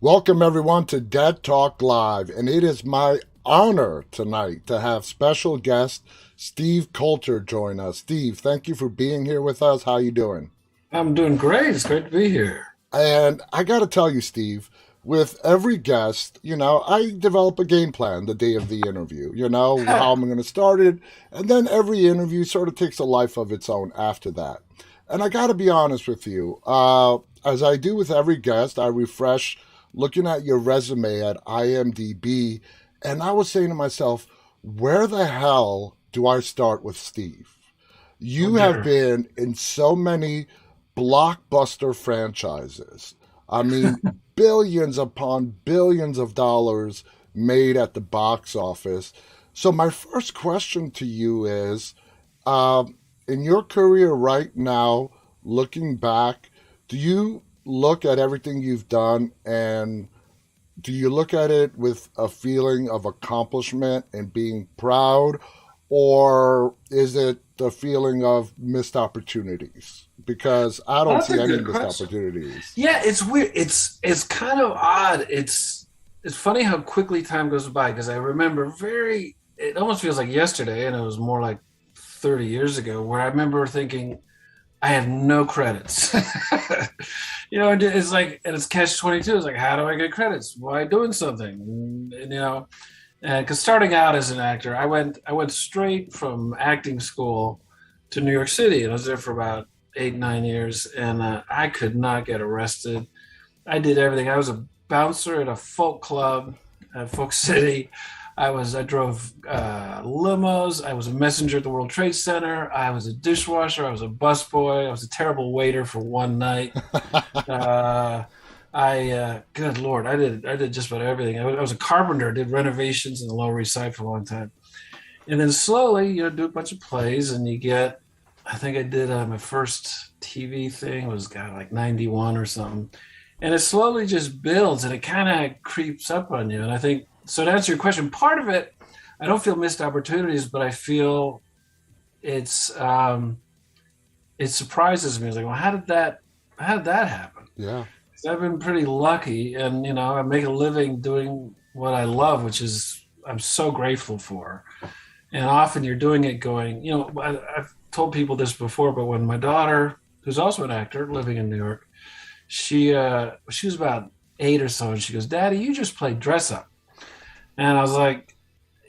Welcome, everyone, to Dead Talk Live, and it is my honor tonight to have special guest Steve Coulter join us. Steve, thank you for being here with us. How you doing? I'm doing great. It's great to be here. And I got to tell you, Steve, with every guest, I develop a game plan the day of the interview, how I'm going to start it. And then every interview sort of takes a life of its own after that. And I got to be honest with you, as I do with every guest, I refresh looking at your resume at IMDb. And I was saying to myself, where the hell do I start with Steve? Oh You have dear. been in so many blockbuster franchises. I mean, billions upon billions of dollars made at the box office. So, my first question to you is in your career right now, looking back, do you look at everything you've done and do you look at it with a feeling of accomplishment and being proud, or is it the feeling of missed opportunities? Because I don't That's see a any good missed question. opportunities. Yeah, it's weird. It's kind of odd. It's funny how quickly time goes by because I remember very it almost feels like yesterday and it was more like 30 years ago where I remember thinking I have no credits. And it's like and it's catch 22. It's like how do I get credits? Why doing something? And because starting out as an actor, I went straight from acting school to New York City, and I was there for about 8 9 years, and I could not get arrested. I did everything. I was a bouncer at a folk club at Folk City. I drove limos. I was a messenger at the World Trade Center. I was a dishwasher. I was a busboy. I was a terrible waiter for one night. Uh, good Lord, I did just about everything. I was a carpenter, did renovations in the Lower East Side for a long time, and then slowly, do a bunch of plays, and you get. I think I did my first TV thing was got like 91 or something, and it slowly just builds, and it kind of creeps up on you. And I think so. To answer your question, part of it, I don't feel missed opportunities, but I feel it's it surprises me. It's like, well, how did that happen? Yeah. I've been pretty lucky, and I make a living doing what I love, which is I'm so grateful for. And often you're doing it going, I've told people this before, but when my daughter, who's also an actor living in New York, she was about 8 or so, and she goes, "Daddy, you just play dress up," and I was like,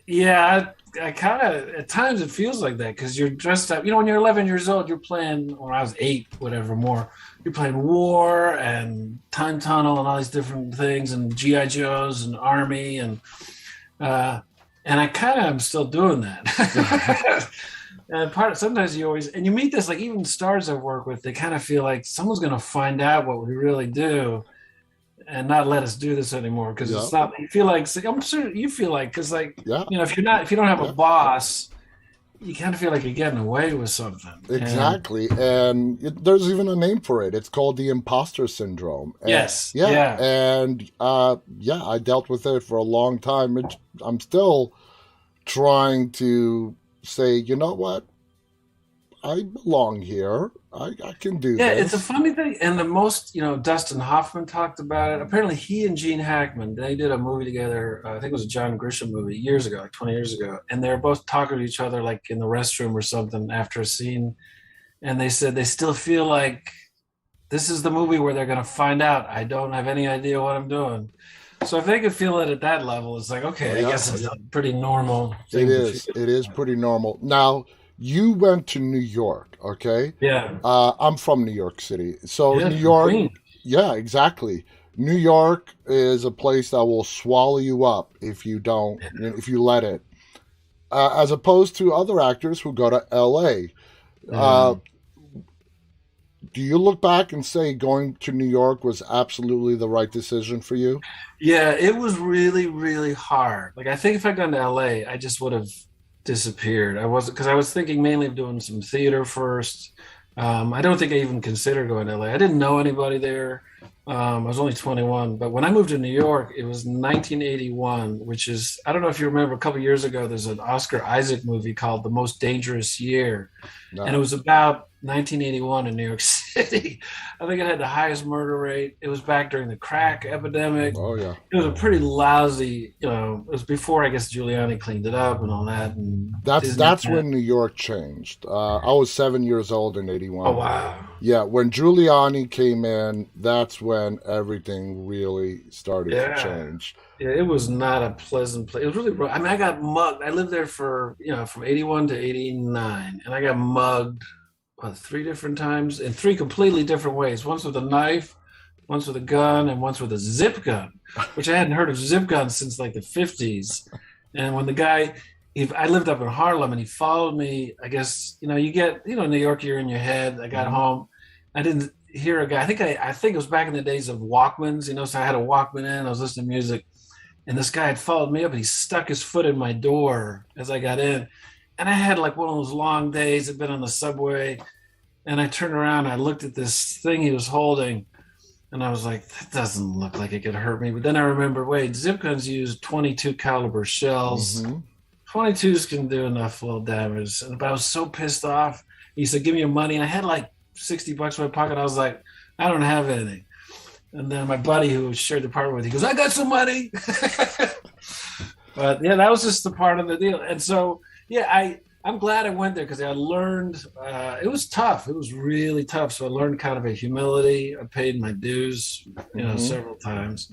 "Yeah." I kind of at times it feels like that because you're dressed up. When you're 11 years old, you're playing. When I was 8, whatever more, you're playing war and time tunnel and all these different things and GI Joes and army uh, and I kind of am still doing that. And sometimes you always and you meet this like even stars I work with, they kind of feel like someone's going to find out what we really do and not let us do this anymore because Yeah. it's not. You feel like I'm sure you feel like because Yeah. if you don't have a Yeah. boss, you kind of feel like you're getting away with something. And Exactly. And there's even a name for it. It's called the Imposter Syndrome. And yes, yeah. yeah. And yeah, I dealt with it for a long time. I'm still trying to say, you know what? I belong here. I can do Yeah, it's a this. funny thing. And the most, Dustin Hoffman talked about it. Apparently, he and Gene Hackman, they did a movie together. I think it was a John Grisham movie years ago, like 20 years ago. And they were both talking to each other, like in the restroom or something after a scene. And they said they still feel like this is the movie where they're going to find out I don't have any idea what I'm doing. So if they could feel it at that level, it's like, Oh okay, I yeah. guess it's a pretty normal It thing to feel. is. It is pretty normal. Now, you went to New York, okay? Yeah. I'm from New York City. So, Yeah. New From York, Queen. yeah, exactly. New York is a place that will swallow you up if you don't, if you let it, as opposed to other actors who go to LA. Uh, Yeah. do you look back and say going to New York was absolutely the right decision for you? Yeah, it was really, really hard. Like I think if I'd gone to LA, I just would have disappeared. I wasn't because I was thinking mainly of doing some theater first. I don't think I even considered going to LA. I didn't know anybody there. I was only 21, but when I moved to New York, it was 1981, which is I don't know if you remember a couple of years ago. There's an Oscar Isaac movie called The Most Dangerous Year, and it No. was about 1981 in New York City. I think it had the highest murder rate. It was back during the crack epidemic. Oh yeah. It was a pretty lousy, it was before I guess Giuliani cleaned it up and all that, and Disney. That's when New York changed. I was 7 years old in Oh '81. wow. Yeah, when Giuliani came in, that's when everything really started to Yeah. change. Yeah, it was not a pleasant place. It was really, I mean, I got mugged. I lived there for, from 81 to 89, and I got mugged, what, three different times in three completely different ways. Once with a knife, once with a gun, and once with a zip gun, which I hadn't heard of zip guns since like the 50s. And when the guy, I lived up in Harlem and he followed me, I guess, you get, New York, you're in your head. I got Hmm. home. I didn't hear a guy. I think it was back in the days of Walkmans, so I had a Walkman in, I was listening to music. And this guy had followed me up and he stuck his foot in my door as I got in. And I had like one of those long days, I'd been on the subway. And I turned around, I looked at this thing he was holding, and I was like, that doesn't look like it could hurt me. But then I remember, wait, zip guns use 22 caliber shells. Hmm. 22s can do enough little damage. But I was so pissed off. He said, give me your money. And I had like $60 in my pocket. I was like, I don't have anything. And then my buddy who shared the apartment with, he goes, I got some money. But yeah, that was just the part of the deal. And so, yeah, I'm glad I went there because I learned, it was tough. It was really tough. So I learned kind of a humility. I paid my dues, Hmm. several times.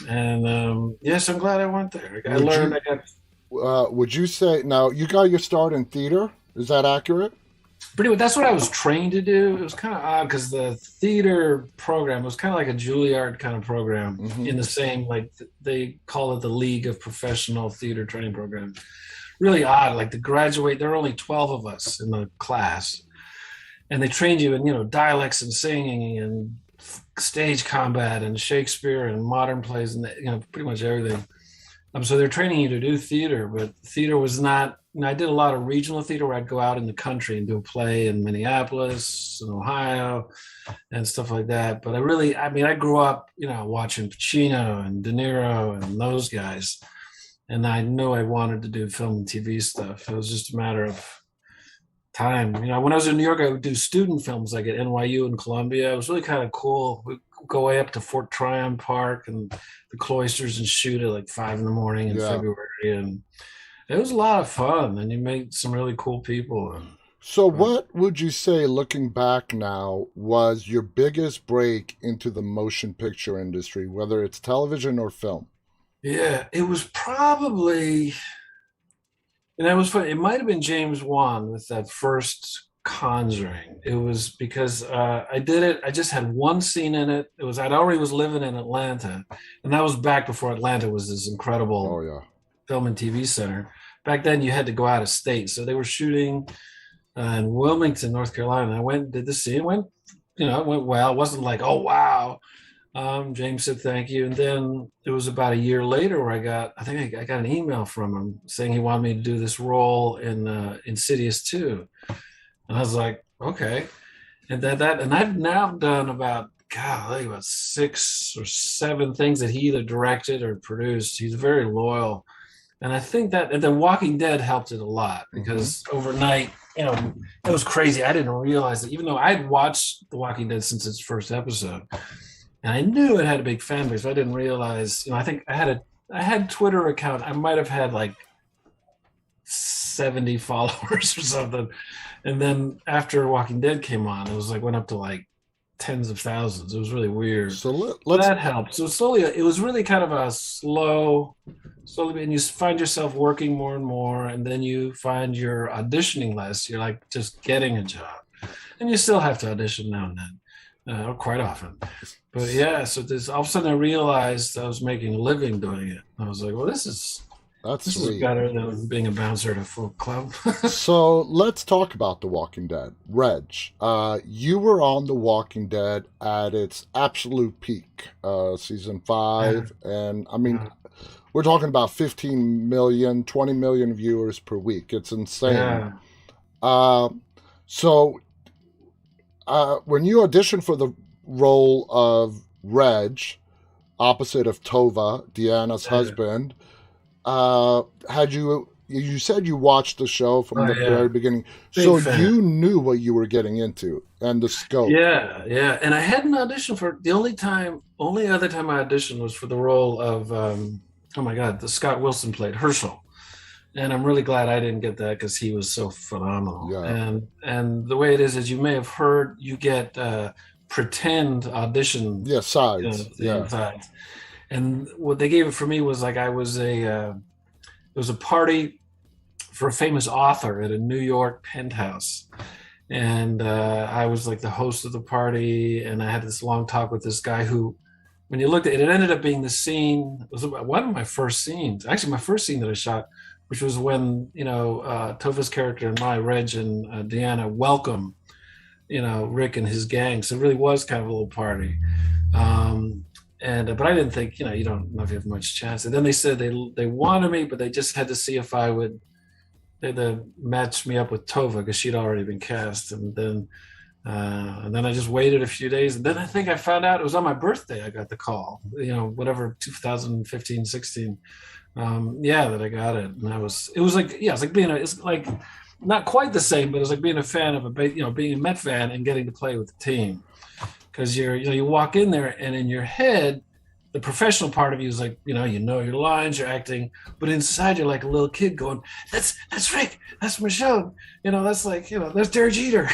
And yes, I'm glad I went there. I Would learned, you would you say now you got your start in theater? Is that accurate? pretty much that's what I was trained to do. It was kind of odd because the theater program was kind of like a Juilliard kind of program Hmm. in the same, like they call it the League of Professional Theater Training Program. Really odd. Like to graduate, there are only 12 of us in the class, and they trained you in, dialects and singing and stage combat and Shakespeare and modern plays and, pretty much everything. So they're training you to do theater, but theater was not. I did a lot of regional theater where I'd go out in the country and do a play in Minneapolis and Ohio and stuff like that. But I grew up, watching Pacino and De Niro and those guys, and I knew I wanted to do film and TV stuff. It was just a matter of time. When I was in New York, I would do student films like at NYU and Columbia. It was really kind of cool. We go way up to Fort Tryon Park and the cloisters and shoot at like 5 in the morning in Yeah. February. And it was a lot of fun. And you meet some really cool people. So, But what would you say, looking back now, was your biggest break into the motion picture industry, whether it's television or film? yeah, it was probably, and that was funny. It might have been James Wan with that first Conjuring. It was because I did it. I just had one scene in it. I'd already was living in Atlanta, and that was back before Atlanta was this Oh incredible yeah. film and TV center. Back then, you had to go out of state, so they were shooting in Wilmington, North Carolina. I went, did the scene, went, it went well. It wasn't like, oh wow. James said thank you, and then it was about a year later where I think I got an email from him saying he wanted me to do this role in Insidious 2, and I was like, okay. And and I've now done about, golly, about 6 or 7 things that he either directed or produced. He's very loyal, and I think that, and then Walking Dead helped it a lot Hmm. because overnight, it was crazy. I didn't realize that even though I'd watched The Walking Dead since its first episode, and I knew it had a big fan base. But I didn't realize, I think I had Twitter account. I might have had like 70 followers or something. And then after Walking Dead came on, it was like went up to like tens of thousands. It was really weird. So So let's. that helped. So slowly, it was really kind of a slowly, and you find yourself working more and more, and then you find you're auditioning less. You're like just getting a job, and you still have to audition now and then, or quite often. But yeah, so this all of a sudden I realized I was making a living doing it. I was like, well, That's this is sweet. better than being a bouncer at a folk club. So let's talk about The Walking Dead. Reg, you were on The Walking Dead at its absolute peak, season Yeah, 5, and I mean, yeah, we're talking about 15 million, 20 million viewers per week. It's insane. yeah, Uh, so when you auditioned for the role of Reg, opposite of Tova, Deanna's yeah. husband, had you you said you watched the show from Oh the yeah, very beginning, big so fan. you knew what you were getting into and the scope. Yeah, yeah. And I had an audition for the only other time I auditioned was for the role of oh my God, the Scott Wilson played Herschel. And I'm really glad I didn't get that because he was so phenomenal. Yeah, And the way it is you may have heard, you get pretend audition yeah, sides, yeah, things. And what they gave it for me was like I was it was a party for a famous author at a New York penthouse, and I was like the host of the party, and I had this long talk with this guy who, when you looked at it, it ended up being the scene. It was one of my first scenes, actually my first scene that I shot, which was when Tova's character and Reg and Deanna welcome Rick and his gang. So it really was kind of a little party. And but I didn't think you don't know if you have much chance. And then they said they wanted me, but they just had to see if I would. They had to match me up with Tova because she'd already been cast. And then I just waited a few days, and then I think I found out it was on my birthday. I got the call, whatever 2015, 16. Yeah, that I got it, and it was like it's like not quite the same, but it was like being a fan of being a Met fan and getting to play with the team. Because you walk in there and in your head, the professional part of you is like, you know your lines, you're acting, but inside you're like a little kid going, that's Rick, that's Michelle, that's like, that's Derek Jeter.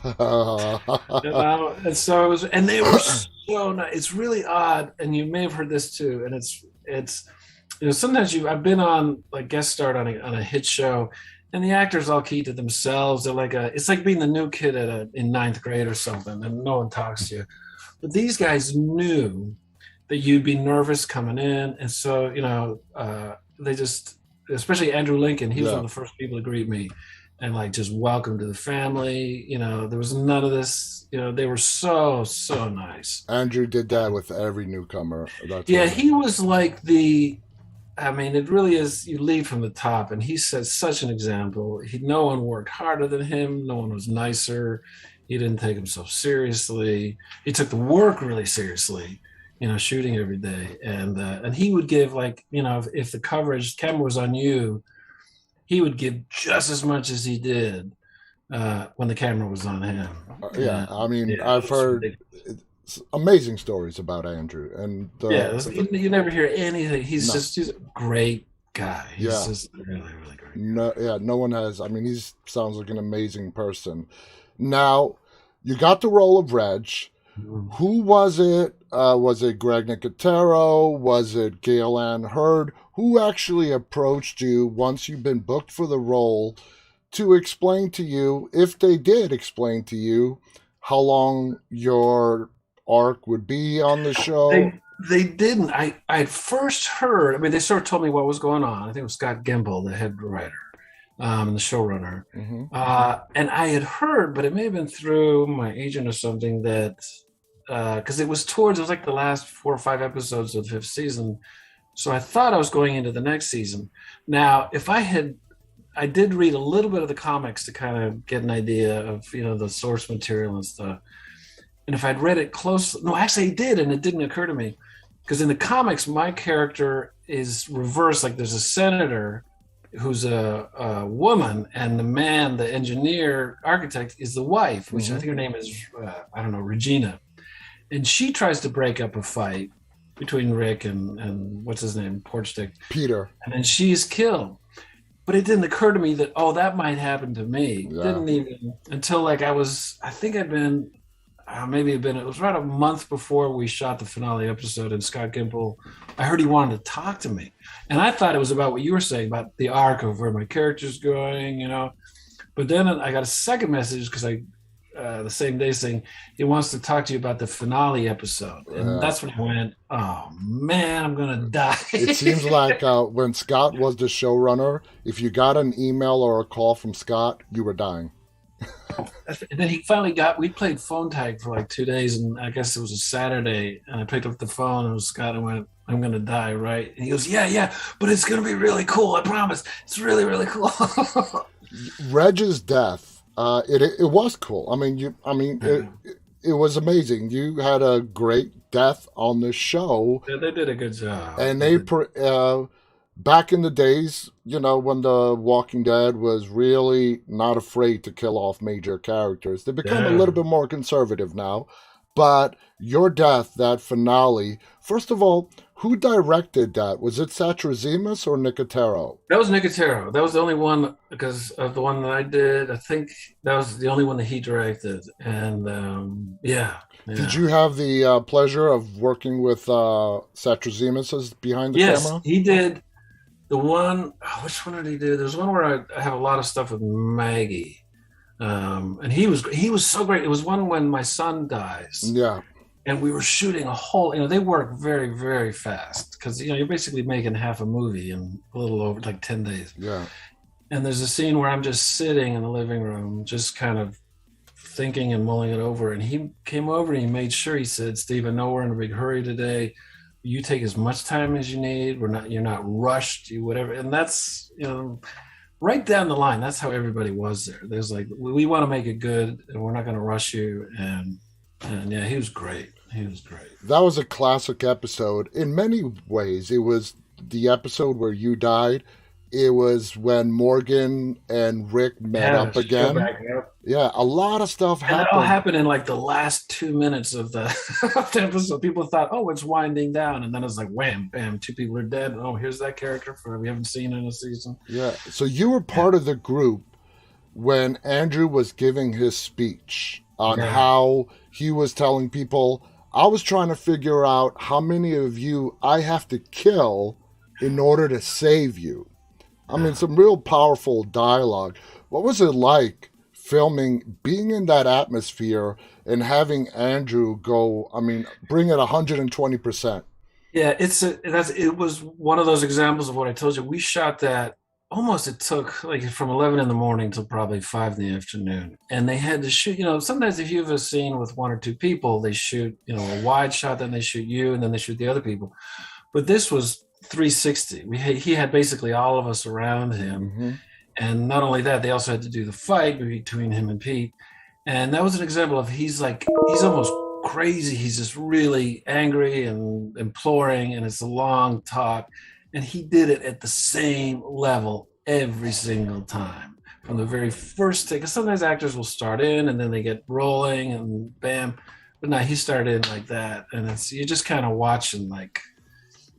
And so it was, and they were so nice. It's really odd, and you may have heard this too, and it's sometimes I've been on like guest starred on a hit show, and the actors all keep to themselves. They're like it's like being the new kid in ninth grade or something, and no one talks to you. But these guys knew that you'd be nervous coming in, and so they just, especially Andrew Lincoln, he was one of the first people to greet me, and like just welcome to the family. There was none of this. They were so nice. Andrew did that with every newcomer. He was like it really is. You lead from the top, and he set such an example. No one worked harder than him. No one was nicer. He didn't take himself seriously. He took the work really seriously, shooting every day. And he would give if the camera was on you, he would give just as much as he did when the camera was on him. I've heard amazing stories about Andrew, and you never hear anything. He's a great guy. He's just really, really great. No one has. He sounds like an amazing person. Now, you got the role of Reg. Mm-hmm. Who was it? Was it Greg Nicotero? Was it Gail Ann Hurd? Who actually approached you once you've been booked for the role to explain to you, if they did explain to you, how long your arc would be on the show? They didn't. I had first heard, they sort of told me what was going on. I think it was Scott Gimple, the head writer. And the showrunner. Mm-hmm. And I had heard, but it may have been through my agent or something, that because it was like the last 4 or 5 episodes of the 5th season. So I thought I was going into the next season. Now, I did read a little bit of the comics to kind of get an idea of, the source material and stuff. And if I'd read it closely, no, actually I did, and it didn't occur to me. Because in the comics, my character is reversed. Like there's a senator who's a woman, and the man, the engineer architect, is the wife, which I think her name is Regina, and she tries to break up a fight between Rick and what's his name, Porch Dick, Peter, and then she's killed. But it didn't occur to me that that might happen to me. Yeah. Didn't even until it was about a month before we shot the finale episode, and Scott Gimple, I heard he wanted to talk to me. And I thought it was about what you were saying, about the arc of where my character's going, But then I got a second message, because the same day, saying he wants to talk to you about the finale episode. And that's when I went, oh, man, I'm going to die. It seems like when Scott was the showrunner, if you got an email or a call from Scott, you were dying. And then he finally we played phone tag for like 2 days, and I guess it was a Saturday, and I picked up the phone, and it was Scott, and went, I'm going to die, right? And he goes, yeah, but it's going to be really cool, I promise. It's really, really cool. Reg's death, it was cool. It was amazing. You had a great death on the show. Yeah, they did a good job. And back in the days, when The Walking Dead was really not afraid to kill off major characters, they become a little Yeah. bit more conservative now. But your death, that finale, first of all, who directed that? Was it Satrazemis or Nicotero? That was Nicotero. That was the only one because of the one that I did. I think that was the only one that he directed. And yeah, Did yeah. you have the pleasure of working with Satrazemis as behind the Yes, camera? he did the one. Oh, which one did he do? There's one where I have a lot of stuff with Maggie. And he was so great. It was one when my son dies, Yeah, and we were shooting a whole. They work very very fast because you're basically making half a movie in a little over like 10 days. yeah. And there's a scene where I'm just sitting in the living room, just kind of thinking and mulling it over. And he came over and he made sure, he said, "Steve, I know we're in a big hurry today. You take as much time as you need. You're not rushed, you whatever." And that's, right down the line. That's how everybody was there. There's like, we want to make it good and we're not going to rush you. And yeah, he was great. He was great. That was a classic episode. In many ways, it was the episode where you died. It was when Morgan and Rick met Yeah, up just go again. back up. Yeah, a lot of stuff And that all happened. happened in like the last 2 minutes of of the episode. People thought, oh, it's winding down. And then it's like, wham, bam, two people are dead. Oh, here's that character we haven't seen in a season. Yeah, so you were Yeah. part of the group when Andrew was giving his speech on Yeah. how he was telling people, I was trying to figure out how many of you I have to kill in order to save you. I mean, Yeah. some real powerful dialogue. What was it like filming, being in that atmosphere, and having Andrew go, I mean, bring it 120%? Yeah, it was one of those examples of what I told you. We shot that almost, it took like from 11 in the morning till probably 5 in the afternoon. And they had to shoot, sometimes if you have a scene with one or two people, they shoot, a wide shot, then they shoot you, and then they shoot the other people. But this was 360. He had basically all of us around him. Mm-hmm. And not only that, they also had to do the fight between him and Pete. And that was an example of he's almost crazy. He's just really angry and imploring, and it's a long talk. And he did it at the same level every single time from the very first take. Because sometimes actors will start in and then they get rolling and bam. But no, he started in like that. And you're just kind of watching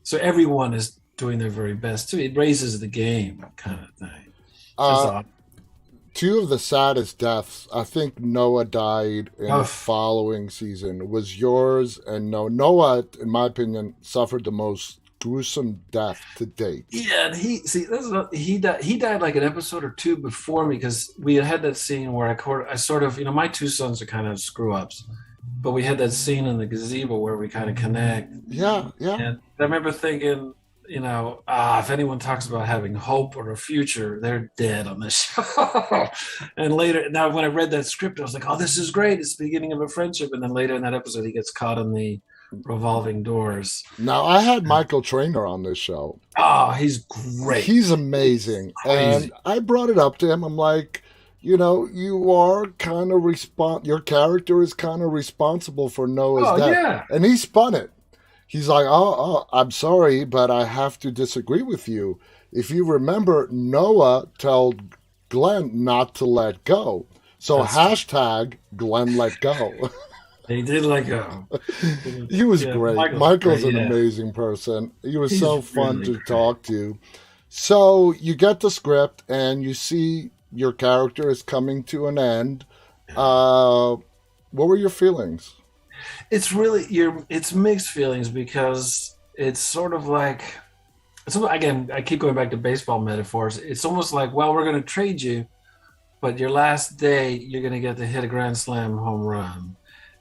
so everyone is doing their very best too. It raises the game kind of thing. That's Uh, all. Two of the saddest deaths, I think Noah died in the Oh, following season, was yours and Noah, in my opinion, suffered the most gruesome death to date. yeah, and he died like an episode or two before me because we had that scene where I sort of, my two sons are kind of screw ups, but we had that scene in the gazebo where we kind of connect. Yeah, yeah. And I remember thinking, if anyone talks about having hope or a future, they're dead on this show. And later, now when I read that script, I was like, oh, this is great. It's the beginning of a friendship. And then later in that episode, he gets caught in the revolving doors. Now, I had Michael Trainer on this show. Oh, he's great. He's amazing. And Crazy. I brought it up to him. I'm like, you are kind of your character is kind of responsible for Noah's Oh, death. yeah. And he spun it. He's like, I'm sorry, but I have to disagree with you. If you remember, Noah told Glenn not to let go. So That's hashtag Glenn let go. He did go. He was Yeah, great. Michael's Michael's great, an yeah. amazing person. He was He's so fun really to great. talk to. So you get the script and you see your character is coming to an end. What were your feelings? It's mixed feelings because it's sort of like, again, I keep going back to baseball metaphors. It's almost like, well, we're going to trade you, but your last day, you're going to get to hit a grand slam home run.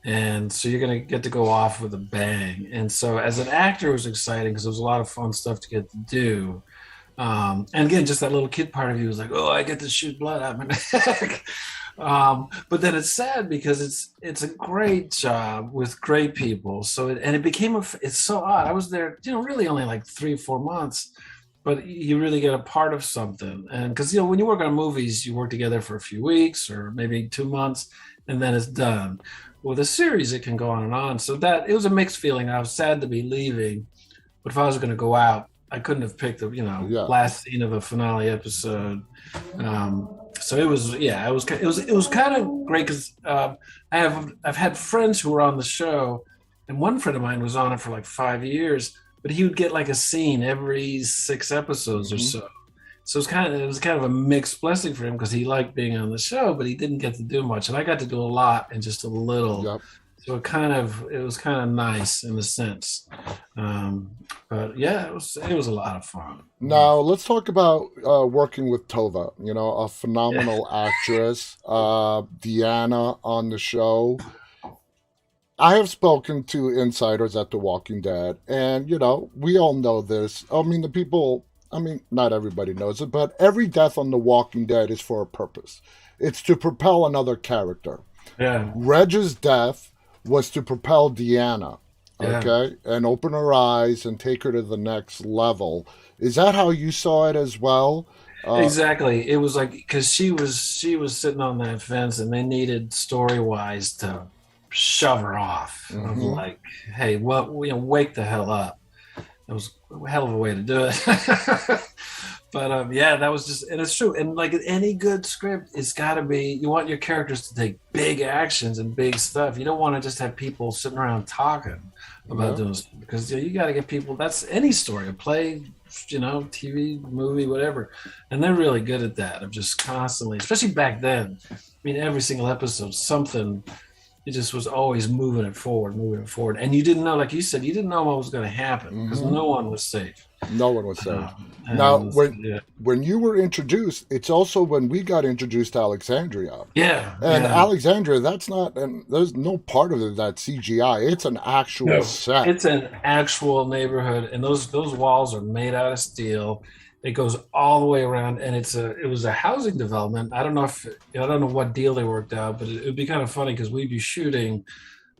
And so you're going to get to go off with a bang. And so as an actor, it was exciting because there was a lot of fun stuff to get to do. And again, just that little kid part of you was like, oh, I get to shoot blood out of my neck. But then it's sad because it's a great job with great people. So it became it's so odd. I was there, really only like 3 or 4 months, but you really get a part of something. And because when you work on movies, you work together for a few weeks or maybe 2 months, and then it's done. With a series, it can go on and on. So that it was a mixed feeling. I was sad to be leaving, but if I was going to go out, I couldn't have picked the Yeah. last scene of a finale episode. So it was, yeah, it was kind of great because I've had friends who were on the show, and one friend of mine was on it for like 5 years, but he would get like a scene every 6 episodes or Hmm. so. So it was kind of a mixed blessing for him because he liked being on the show, but he didn't get to do much, and I got to do a lot and just a little. Yep. So it was kind of nice in a sense. Um, but yeah, it was a lot of fun. Now let's talk about working with Tova. You know, a phenomenal actress, Deanna on the show. I have spoken to insiders at The Walking Dead, and you know, we all know this. I mean, the people. I mean, not everybody knows it, but every death on The Walking Dead is for a purpose. It's to propel another character. Yeah, Reg's death was to propel Deanna, yeah. okay, and open her eyes and take her to the next level. Is that how you saw it as well? Uh, Exactly. It was like because she was sitting on that fence, and they needed story wise to shove her off. Of mhm. like, hey, what wake the hell up. That was a hell of a way to do it. But yeah, that was just, and it's true. And like any good script, it's got to be, you want your characters to take big actions and big stuff. You don't want to just have people sitting around talking about Yeah. doing stuff because you got to get people. That's any story, a play, TV, movie, whatever. And they're really good at that of just constantly, especially back then. I mean, every single episode, something, it just was always moving it forward. And you didn't know, like you said, you didn't know what was going to happen because Hmm. no one was safe. No one was safe. Now, And yeah, when you were introduced, it's also when we got introduced to Alexandria. yeah, And yeah. Alexandria, that's not, and there's no part of it that's CGI. It's an actual No, set. it's an actual neighborhood, and those walls are made out of steel. It goes all the way around, and it was a housing development. I don't know what deal they worked out, but it'd be kind of funny because we'd be shooting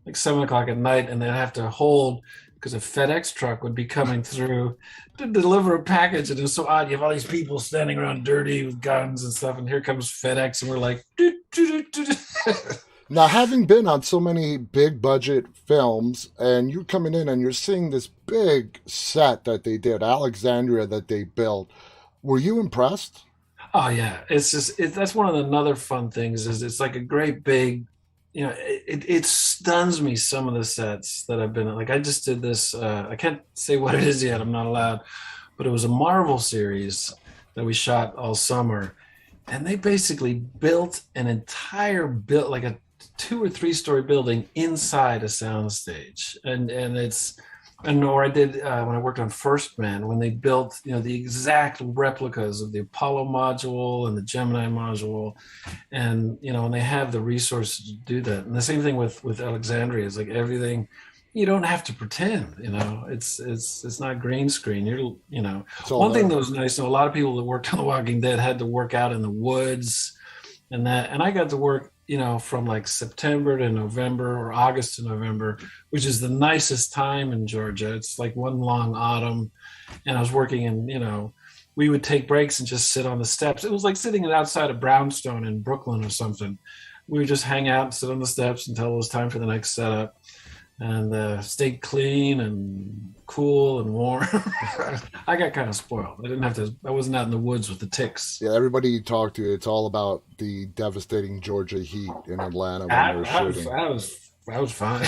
like 7 o'clock at night, and they'd have to hold because a FedEx truck would be coming through to deliver a package, and it was so odd. You have all these people standing around dirty with guns and stuff, and here comes FedEx, and we're like, "Doot, doot, doot, doot." Now, having been on so many big budget films, and you coming in and you're seeing this big set that they did, Alexandria that they built, were you impressed? Oh yeah, it's just that's one of the another fun things is it's like a great big, it stuns me some of the sets that I've been in. Like I just did this. I can't say what it is yet. I'm not allowed, but it was a Marvel series that we shot all summer, and they basically built an entire build like a 2 or 3 story building inside a soundstage, and it's and or I did when I worked on First Man when they built the exact replicas of the Apollo module and the Gemini module, and and they have the resources to do that. And the same thing with Alexandria is like everything. You don't have to pretend, it's not green screen. It's all One thing there. that was nice, a lot of people that worked on The Walking Dead had to work out in the woods and I got to work from like September to November or August to November, which is the nicest time in Georgia. It's like one long autumn, and I was working in we would take breaks and just sit on the steps. It was like sitting outside of Brownstone in Brooklyn or something. We would just hang out and sit on the steps until it was time for the next setup, and stayed clean and cool and warm. I got kind of spoiled. I didn't have to. I wasn't out in the woods with the ticks. Yeah, everybody you talk to, it's all about the devastating Georgia heat in Atlanta when I, they were I was, shooting. I was, I was fine.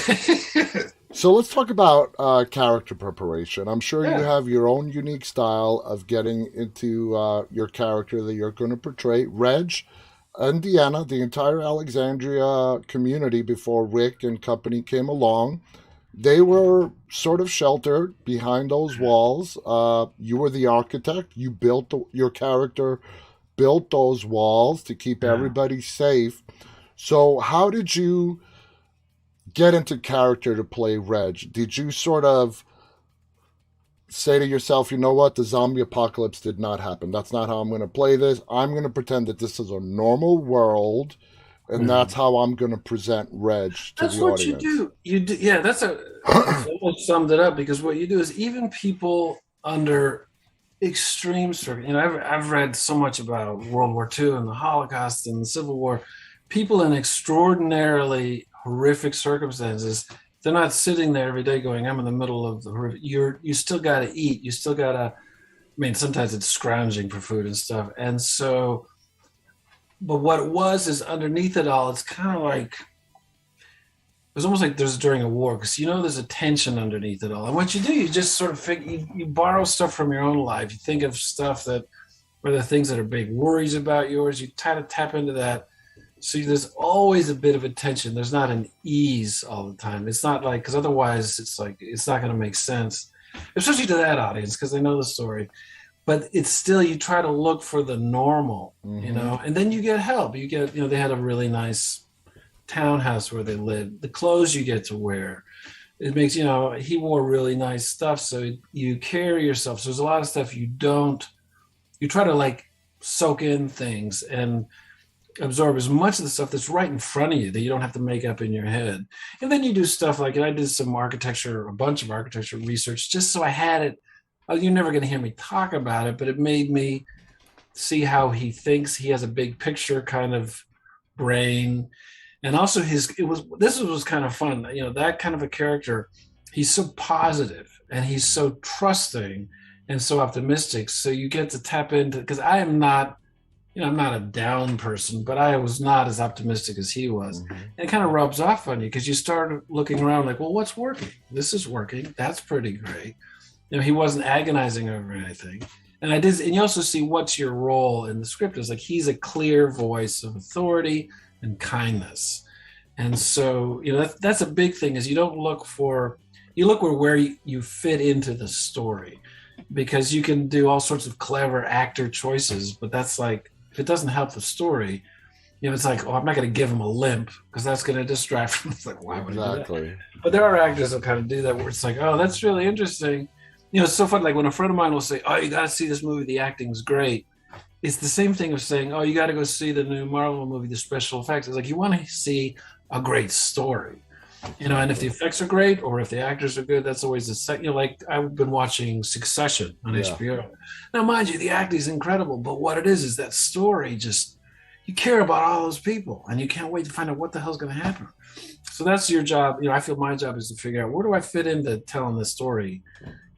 So let's talk about character preparation. I'm sure you Yeah, have your own unique style of getting into your character that you're going to portray. Reg and Deanna, the entire Alexandria community before Rick and company came along, they were sort of sheltered behind those walls. You were the architect. You built your character, built those walls to keep yeah. everybody safe. So, how did you get into character to play Reg? Did you sort of say to yourself, you know what, the zombie apocalypse did not happen? That's not how I'm going to play this. I'm going to pretend that this is a normal world, and Mhm. that's how I'm going to present Reg to That's the what you audience. do. You do. Yeah, you've almost summed it up because what you do is even people under extreme circumstances. I've read so much about World War II and the Holocaust and the Civil War. People in extraordinarily horrific circumstances, they're not sitting there every day going, "I'm in the middle of the horrific." You still got to eat. You still got to mean, sometimes it's scrounging for food and stuff. And so, but what it was is underneath it all, it's kind of like, it was almost like there's during a war, because there's a tension underneath it all. And what you do, you just sort of you borrow stuff from your own life. You think of stuff that, or the things that are big worries about yours. You try to tap into that. So there's always a bit of a tension. There's not an ease all the time. It's not like, because otherwise it's like, it's not going to make sense, especially to that audience, because they know the story. But it's still, you try to look for the normal, and then you get help. You get, they had a really nice townhouse where they lived. The clothes you get to wear, it makes, he wore really nice stuff. So you carry yourself. So there's a lot of stuff you try to like soak in things and absorb as much of the stuff that's right in front of you that you don't have to make up in your head. And then you do stuff like, and I did a bunch of architecture research, just so I had it. You're never going to hear me talk about it, but it made me see how he thinks. He has a big picture kind of brain. And also this was kind of fun. That kind of a character, he's so positive and he's so trusting and so optimistic. So you get to tap into, because I am not, I'm not a down person, but I was not as optimistic as he was. And it kind of rubs off on you, because you start looking around like, well, what's working? This is working. That's pretty great. He wasn't agonizing over anything. And you also see what's your role in the script. It's like, he's a clear voice of authority and kindness. And so, that's a big thing, is you look where you fit into the story, because you can do all sorts of clever actor choices, but that's like, if it doesn't help the story, it's like, oh, I'm not going to give him a limp, because that's going to distract from. It's like, why would I do that? But there are actors that kind of do that, where it's like, oh, that's really interesting. It's so fun. Like when a friend of mine will say, oh, you got to see this movie, the acting's great. It's the same thing of saying, oh, you got to go see the new Marvel movie, the special effects. It's like, you want to see a great story, and if the effects are great, or if the actors are good, that's always the second. Like, I've been watching Succession on HBO. Now, mind you, the acting is incredible, but what it is that story, just, you care about all those people, and you can't wait to find out what the hell's going to happen. So that's your job. I feel my job is to figure out, where do I fit into telling the story,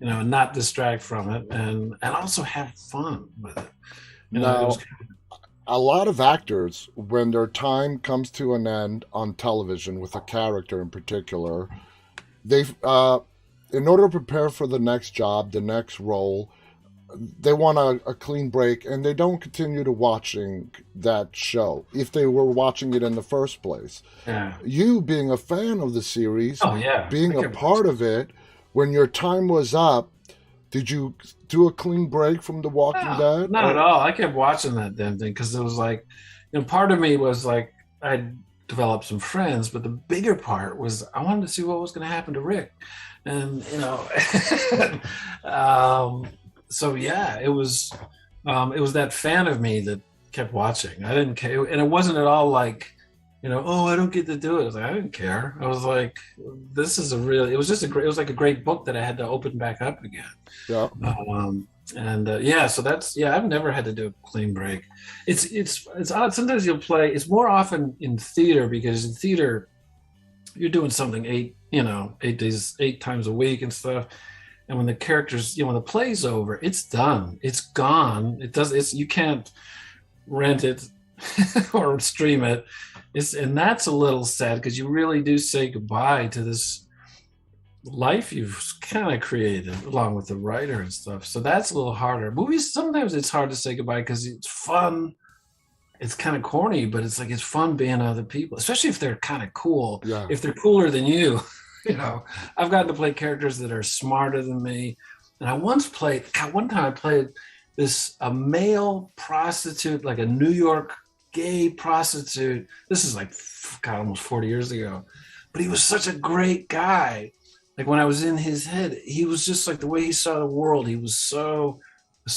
and not distract from it, and also have fun with it. Now, a lot of actors, when their time comes to an end on television with a character in particular, they, in order to prepare for the next job, the next role, they want a clean break, and they don't continue to watching that show if they were watching it in the first place. Yeah. You, being a fan of the series, being a part of it, when your time was up, did you do a clean break from The Walking Dead? Not at all. I kept watching that damn thing, because it was like, part of me was like, I developed some friends, but the bigger part was I wanted to see what was going to happen to Rick. And, so yeah, it was that fan of me that kept watching. I didn't care. And it wasn't at all like, oh, I don't get to do it. I was like, I didn't care. I was like, this is it was like a great book that I had to open back up again. Yeah. So I've never had to do a clean break. It's odd. Sometimes you'll play, it's more often in theater, because in theater, you're doing something 8 times a week and stuff. And when the characters, when the play's over, it's done. It's gone. You can't rent it or stream it. And that's a little sad, because you really do say goodbye to this life you've kind of created along with the writer and stuff. So that's a little harder. Movies, sometimes it's hard to say goodbye, because it's fun. It's kind of corny, but it's like, it's fun being other people, especially if they're kind of cool. Yeah. If they're cooler than you. I've gotten to play characters that are smarter than me. And one time I played a male prostitute, like a New York gay prostitute. This is like, almost 40 years ago. But he was such a great guy. Like, when I was in his head, he was just like, the way he saw the world, he was so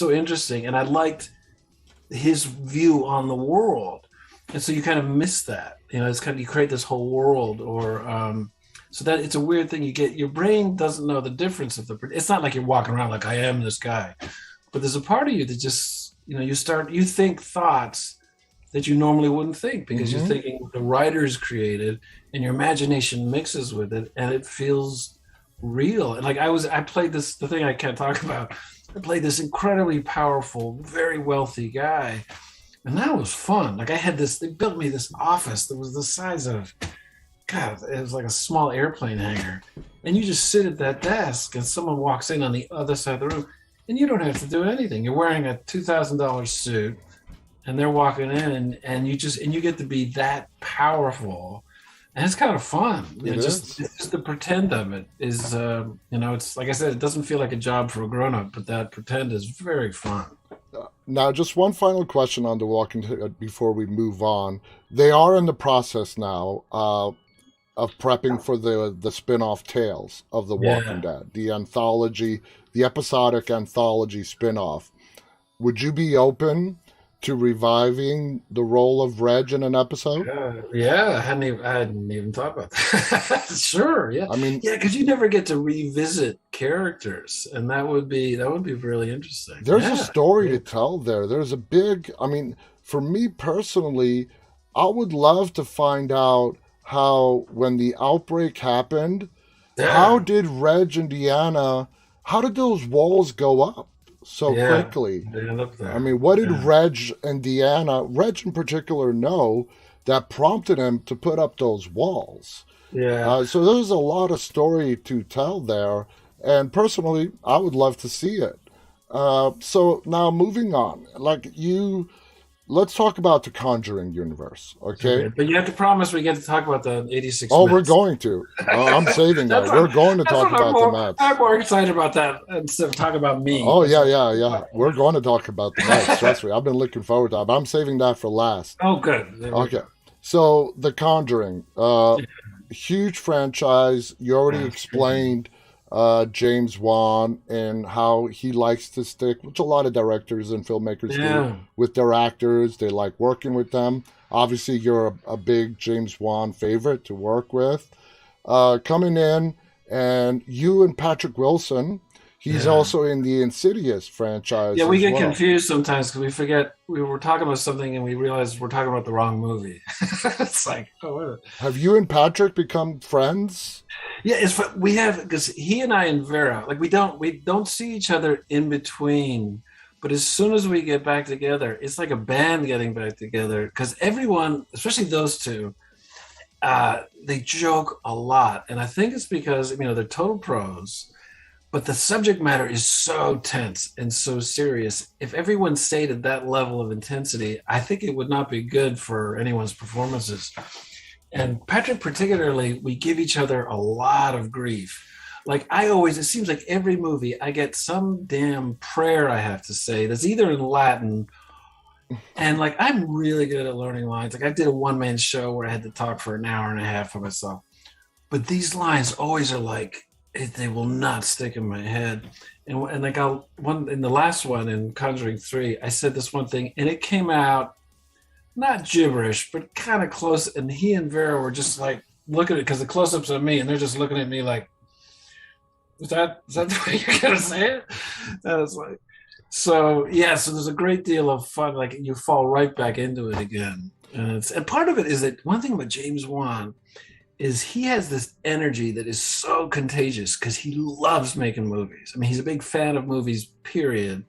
interesting. And I liked his view on the world. And so you kind of miss that. It's kind of, you create this whole world, or so that it's a weird thing. Your brain doesn't know the difference of it's not like you're walking around like, I am this guy. But there's a part of you that just, you think thoughts that you normally wouldn't think, because you're thinking the writers created, and your imagination mixes with it, and it feels real. And like I played this, the thing I can't talk about. I played this incredibly powerful, very wealthy guy, and that was fun. Like I had this, they built me this office that was the size of, God, it was like a small airplane hangar. And you just sit at that desk and someone walks in on the other side of the room and you don't have to do anything. You're wearing a $2,000 suit and they're walking in and you get to be that powerful. And it's kind of fun. It's just the pretend of it is, it's like I said, it doesn't feel like a job for a grown up, but that pretend is very fun. Now, just one final question on The Walking Dead before we move on. They are in the process now of prepping for the spin-off tales of The Walking Dead, the anthology, the episodic anthology spin-off. Would you be open to reviving the role of Reg in an episode? Yeah, I hadn't even thought about that. Sure, yeah. I mean, yeah, because you never get to revisit characters, and that would be really interesting. There's a story to tell there. There's a big, for me personally, I would love to find out how, when the outbreak happened, how did Reg and Deanna, how did those walls go up so quickly? They end up there. I mean, what did Reg and Deanna, Reg in particular, know that prompted him to put up those walls? Yeah. So there's a lot of story to tell there. And personally, I would love to see it. So now moving on, let's talk about the Conjuring Universe, okay? But you have to promise we get to talk about the 86 Oh, Mets. we're going to. I'm saving that. We're going to talk about the Mets. I'm more excited about that instead of talking about me. Oh, yeah. We're going to talk about the Mets. Trust me. I've been looking forward to it. But I'm saving that for last. Oh, good. Okay. So, The Conjuring, huge franchise. You already explained James Wan and how he likes to stick, which a lot of directors and filmmakers do, with their actors. They like working with them. Obviously, you're a big James Wan favorite to work with. Coming in, and you and Patrick Wilson, he's also in the Insidious franchise. Yeah, we get confused sometimes because we forget we were talking about something and we realize we're talking about the wrong movie. It's like, have you and Patrick become friends? Yeah, we have, because he and I and Vera, like we don't see each other in between, but as soon as we get back together, it's like a band getting back together, because everyone, especially those two, they joke a lot, and I think it's because they're total pros, but the subject matter is so tense and so serious. If everyone stayed at that level of intensity, I think it would not be good for anyone's performances. And Patrick particularly, we give each other a lot of grief. Like it seems like every movie I get some damn prayer I have to say that's either in Latin, and like I'm really good at learning lines. Like I did a one-man show where I had to talk for an hour and a half for myself. But these lines always are like, they will not stick in my head. And like in the last one in Conjuring 3, I said this one thing and it came out not gibberish, but kind of close. And he and Vera were just like looking at it, because the close-ups of me, and they're just looking at me like, is that the way you're gonna say it? That is like, so there's a great deal of fun. Like you fall right back into it again. And part of it is that one thing about James Wan is he has this energy that is so contagious because he loves making movies. I mean, he's a big fan of movies, period.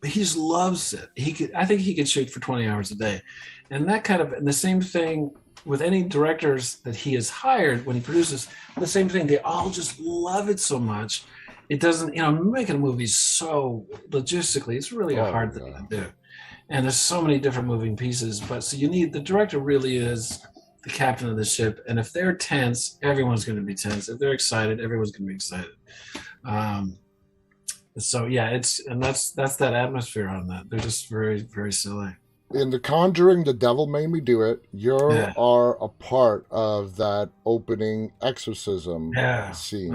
But he just loves it. I think he could shoot for 20 hours a day. And and the same thing with any directors that he has hired when he produces, the same thing. They all just love it so much. It doesn't, making a movie so logistically, it's really a hard thing to do. And there's so many different moving pieces. So the director really is the captain of the ship. And if they're tense, everyone's going to be tense. If they're excited, everyone's going to be excited. So that's that atmosphere on that. They're just very, very silly. In The Conjuring, The Devil Made Me Do It, you are a part of that opening exorcism scene.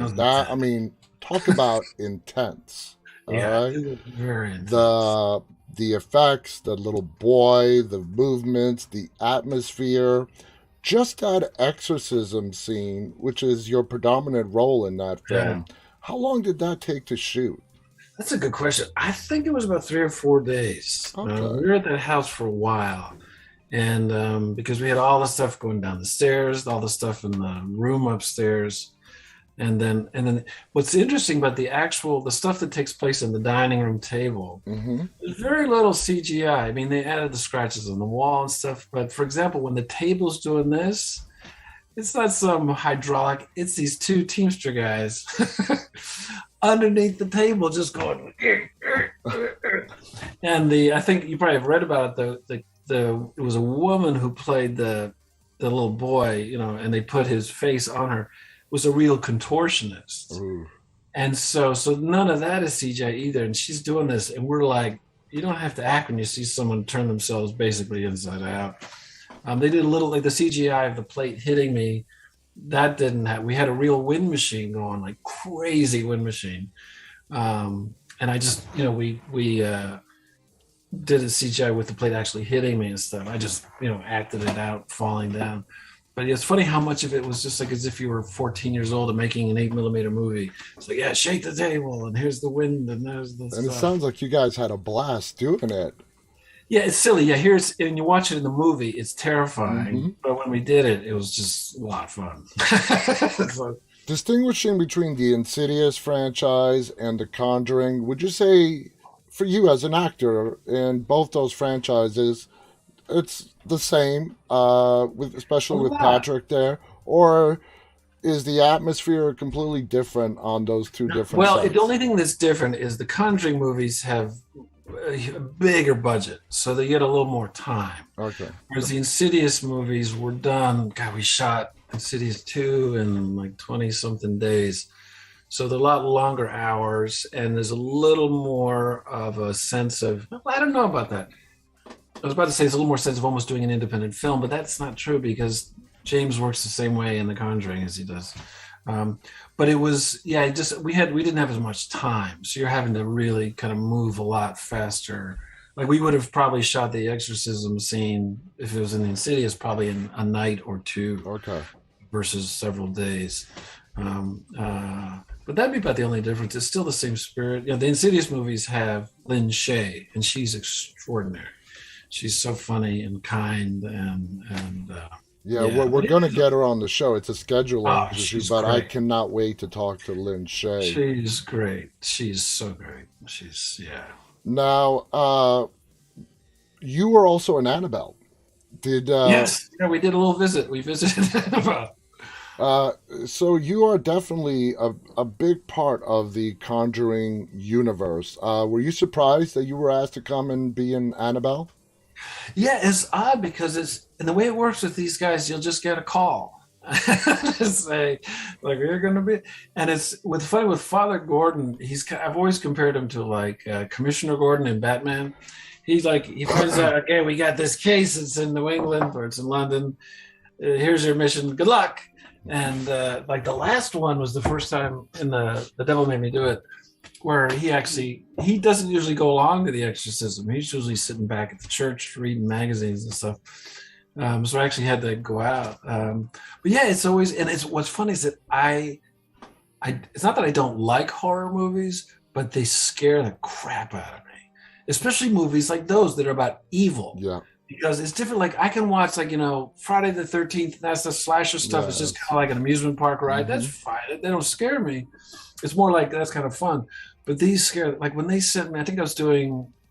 Talk about intense. All right? It was very intense. The effects, the little boy, the movements, the atmosphere, just that exorcism scene, which is your predominant role in that film. How long did that take to shoot? That's a good question. I think it was about 3 or 4 days. Okay. We were at that house for a while. And because we had all the stuff going down the stairs, all the stuff in the room upstairs. And then what's interesting about the stuff that takes place in the dining room table, Hmm. there's very little CGI. I mean, they added the scratches on the wall and stuff, but for example, when the table's doing this, it's not some hydraulic, it's these two Teamster guys underneath the table just going. And I think you probably have read about it. It was a woman who played the little boy, and they put his face on her, was a real contortionist. Ooh. And so none of that is CGI either. And she's doing this, and we're like, you don't have to act when you see someone turn themselves basically inside out. They did a little, like the CGI of the plate hitting me. That didn't have. We had a real wind machine going, like crazy wind machine. And I just, we did a CGI with the plate actually hitting me and stuff. I just, acted it out falling down. But it's funny how much of it was just like as if you were 14 years old and making an 8mm movie. It's like, yeah, shake the table, and here's the wind, and there's the And it stuff. sounds like you guys had a blast doing it. Yeah, it's silly. Yeah, and you watch it in the movie, it's terrifying. Hmm. But when we did it, it was just a lot of fun. So, Distinguishing between the Insidious franchise and the Conjuring, would you say, for you as an actor in both those franchises, it's the same, a especially with lot. Patrick there, or is the atmosphere completely different on those two different Well, the sets? only thing that's different is the Conjuring movies have a bigger budget, so they get a little more time. Okay. Whereas the Insidious movies were done, God, we shot Insidious 2 in like 20 something days. So they're a lot longer hours, and there's a little more of a sense of, well, I don't know about that. I was about to say it's a little more sense of almost doing an independent film, but that's not true because James works the same way in The Conjuring as he does. Um, but it was, yeah, we didn't have as much time, so you're having to really kind of move a lot faster. Like we would have probably shot the exorcism scene if it was in the Insidious, probably in a night or two Okay. versus several days. But that'd be about the only difference. It's still the same spirit. The Insidious movies have Lynn Shay, and she's extraordinary. She's so funny and kind, and Yeah, yeah. we're going to get her on the show. It's a scheduling Oh, issue, she's but I great. cannot wait to talk to Lynn Shay. She's great. She's so great. Yeah. Now, you were also an Annabelle. Did Yes. Yeah, we did a little visit. We visited about. uh, so you are definitely a big part of the Conjuring universe. Were you surprised that you were asked to come and be an Annabelle? Yeah, it's odd because and the way it works with these guys, you'll just get a call. Just say, like, you're going to be. And it's funny with Father Gordon. I've always compared him to like Commissioner Gordon in Batman. He's like, he finds out, okay, we got this case. It's in New England or it's in London. Here's your mission. Good luck. And like the last one was the first time in the Devil Made Me Do It, where he doesn't usually go along to the exorcism. He's usually sitting back at the church reading magazines and stuff. So I actually had to go out. But yeah, it's always, and it's what's funny is that it's not that I don't like horror movies, but they scare the crap out of me, especially movies like those that are about evil. Yeah. Because it's different. Like I can watch, like Friday the 13th. That's the slasher stuff. It's just Yes. kind of like an amusement park ride. That's Hmm. fine. They don't scare me. It's more like that's kind of fun. But these scare. Like when they sent me, I think it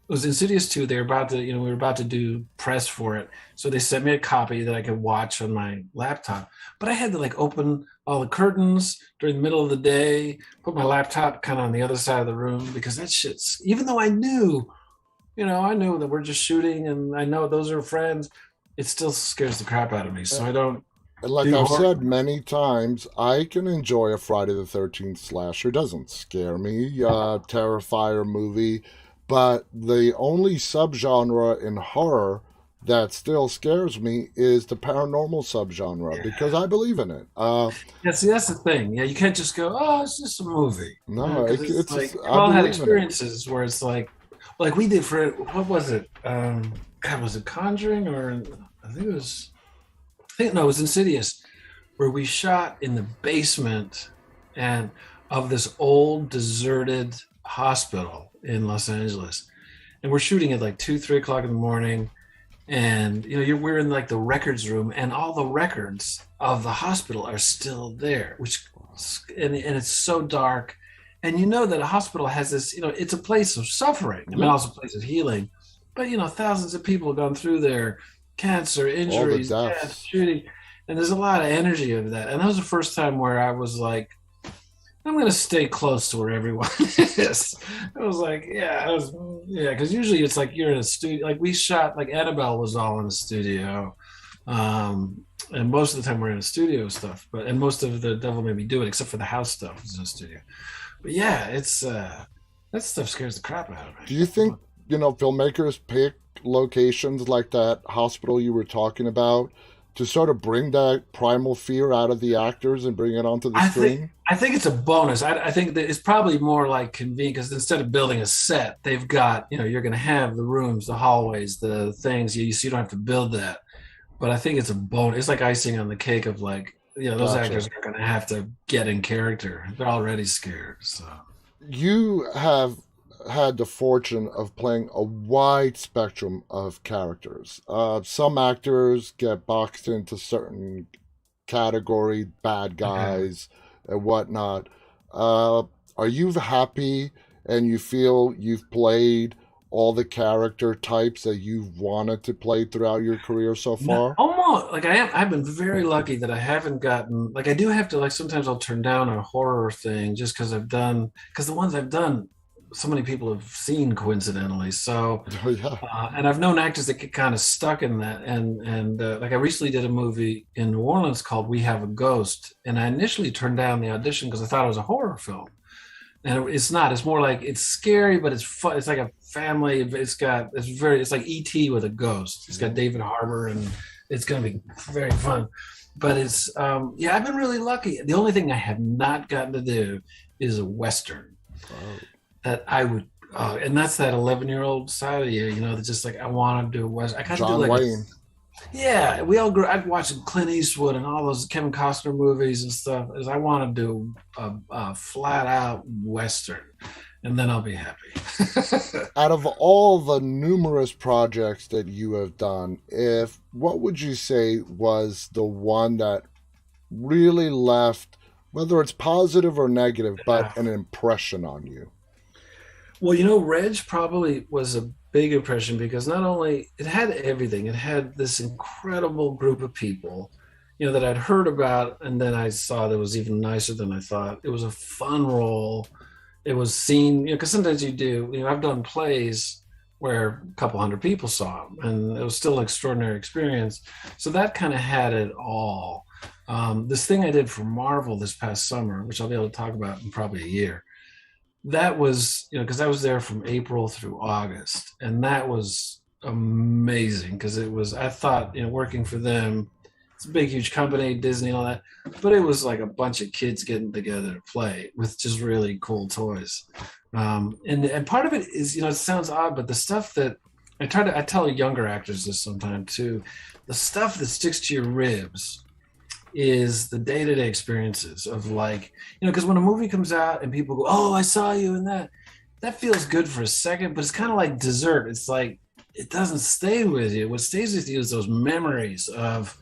was Insidious 2. They were about to, we were about to do press for it. So they sent me a copy that I could watch on my laptop. But I had to like open all the curtains during the middle of the day, put my laptop kind of on the other side of the room because that shit's, even though I knew that we're just shooting and I know those are friends, it still scares the crap out of me. So I don't And like do I've horror. said many times, I can enjoy a Friday the 13th slasher. It doesn't scare me. Terrifier movie. But the only subgenre in horror that still scares me is the paranormal subgenre because I believe in it. Yeah, see, that's the thing. Yeah, you can't just go, oh, it's just a movie. No, Because it's like, we've I all had believe in it. experiences where it's like we did for, what was it? God, was it Conjuring or I think it was, no, it was Insidious, where we shot in the basement and of this old deserted hospital in Los Angeles. And we're shooting at like 2, 3 o'clock in the morning. And we're in like the records room, and all the records of the hospital are still there, which and it's so dark. And you know that a hospital has this, it's a place of suffering. I mean, Yep. also a place of healing. But, thousands of people have gone through there, cancer, All the injuries, death, deaths. shooting. And there's a lot of energy of that. And that was the first time where I was like, I'm going to stay close to where everyone is. I was like, yeah, because usually it's like you're in a studio. Like we shot, like Annabelle was all in a studio. And most of the time we're in a studio stuff, and most of the Devil Made Me Do It, except for the house stuff, is in a studio. But yeah, it's that stuff scares the crap out of me. Do you think, filmmakers pick locations like that hospital you were talking about to sort of bring that primal fear out of the actors and bring it onto the I think screen? I think it's a bonus. I think that it's probably more like convenient because instead of building a set, they've got you're going to have the rooms, the hallways, the things. So you don't have to build that. But I think it's a bonus. It's like icing on the cake of like those Gotcha. actors are going to have to get in character. They're already scared. So You have had the fortune of playing a wide spectrum of characters. Some actors get boxed into certain category, bad okay. guys and whatnot. Uh, are you happy and you feel you've played all the character types that you've wanted to play throughout your career so No, far? almost like I am. I've been very lucky that I haven't gotten like I do have to like sometimes I'll turn down a horror thing just because the ones I've done so many people have seen coincidentally. So Oh, yeah. and I've known actors that get kind of stuck in that. And like I recently did a movie in New Orleans called We Have a Ghost, and I initially turned down the audition because I thought it was a horror film, and it's not. It's more like it's scary, but it's fun. It's like a family. It's like ET with a ghost. It's got David Harbour, and it's going to be very fun. But it's yeah, I've been really lucky. The only thing I have not gotten to do is a western Oh, that I would. And that's that 11-year-old side of you, that's just like I want to do a western. I kind of do John like a Wayne. yeah. We all grew. I've watched Clint Eastwood and all those Kevin Costner movies and stuff. Is I want to do a flat out western, and then I'll be happy. Out of all the numerous projects that you have done, if what would you say was the one that really left, whether it's positive or negative, but an impression on you? Well, Reg probably was a big impression because not only it had everything, it had this incredible group of people, that I'd heard about, and then I saw that was even nicer than I thought. It was a fun role. It was seen, because sometimes you do, I've done plays where a couple hundred people saw them, and it was still an extraordinary experience. So that kind of had it all. This thing I did for Marvel this past summer, which I'll be able to talk about in probably a year, that was because I was there from April through August, and that was amazing because it was I thought working for them, it's a big huge company, Disney and all that, but it was like a bunch of kids getting together to play with just really cool toys. And part of it is it sounds odd, but the stuff that I tell younger actors this sometimes too, the stuff that sticks to your ribs is the day-to-day experiences of like because when a movie comes out and people go, oh, I saw you in that feels good for a second, but it's kind of like dessert. It's like it doesn't stay with you. What stays with you is those memories of